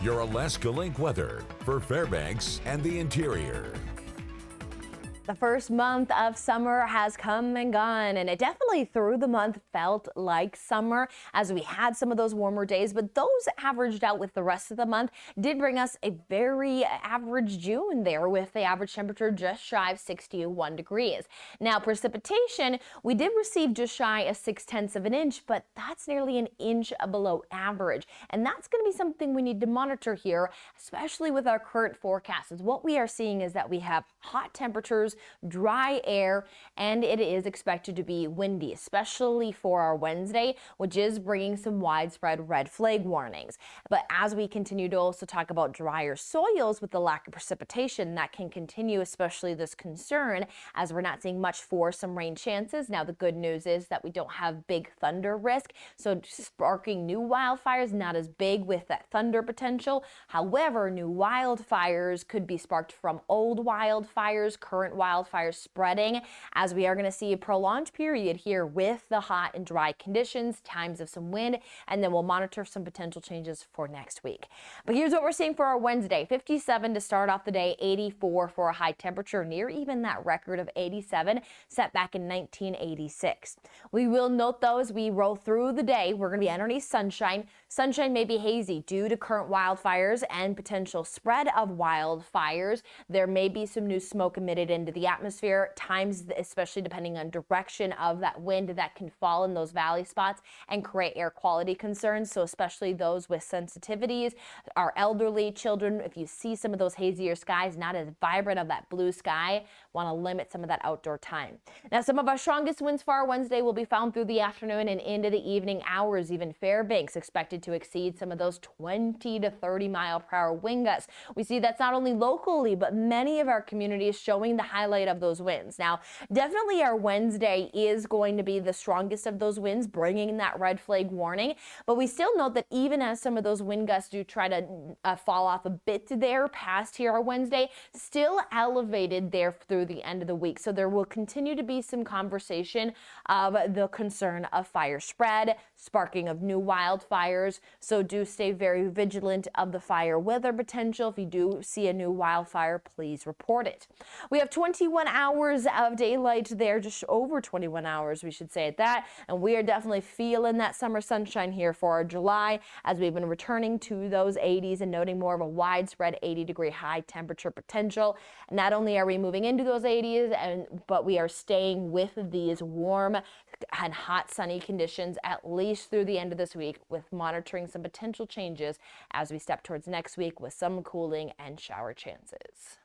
your Alaska Link weather for Fairbanks and the interior. The first month of summer has come and gone, and it definitely through the month felt like summer as we had some of those warmer days, but those averaged out with the rest of the month did bring us a very average June there with the average temperature just shy of 61 degrees. Now precipitation, we did receive just shy of 0.6 of an inch, but that's nearly an inch below average, and that's going to be something we need to monitor here, especially with our current forecast. Is what we are seeing is that we have hot temperatures, dry air, and it is expected to be windy, especially for our Wednesday, which is bringing some widespread red flag warnings. But as we continue to also talk about drier soils with the lack of precipitation, that can continue, especially this concern as we're not seeing much for some rain chances. Now, the good news is that we don't have big thunder risk, so sparking new wildfires not as big with that thunder potential. However, new wildfires could be sparked from old wildfires, current wildfires spreading, as we are going to see a prolonged period here with the hot and dry conditions, times of some wind, and then we'll monitor some potential changes for next week. But here's what we're seeing for our Wednesday: 57 to start off the day, 84 for a high temperature, near even that record of 87 set back in 1986. We will note though, as we roll through the day, we're going to be underneath sunshine. Sunshine may be hazy due to current wildfires and potential spread of wildfires. There may be some new smoke emitted into the atmosphere, times especially depending on direction of that wind that can fall in those valley spots and create air quality concerns. So especially those with sensitivities, our elderly, children, if you see some of those hazier skies, not as vibrant of that blue sky, want to limit some of that outdoor time. Now, some of our strongest winds for our Wednesday will be found through the afternoon and into the evening hours. Even Fairbanks expected to exceed some of those 20 to 30 mile per hour wind gusts. We see that's not only locally, but many of our communities showing the highlight of those winds. Now, definitely our Wednesday is going to be the strongest of those winds, bringing that red flag warning. But we still note that even as some of those wind gusts do try to fall off a bit there past here our Wednesday, still elevated there through the end of the week. So there will continue to be some conversation of the concern of fire spread, sparking of new wildfires. So do stay very vigilant of the fire weather potential. If you do see a new wildfire, please report it. We have 21 hours of daylight there, just over 21 hours, we should say at that. And we are definitely feeling that summer sunshine here for our July, as we've been returning to those 80s and noting more of a widespread 80-degree high temperature potential. Not only are we moving into those 80s, but we are staying with these warm and hot sunny conditions at least through the end of this week, with monitoring some potential changes as we step towards next week with some cooling and shower chances.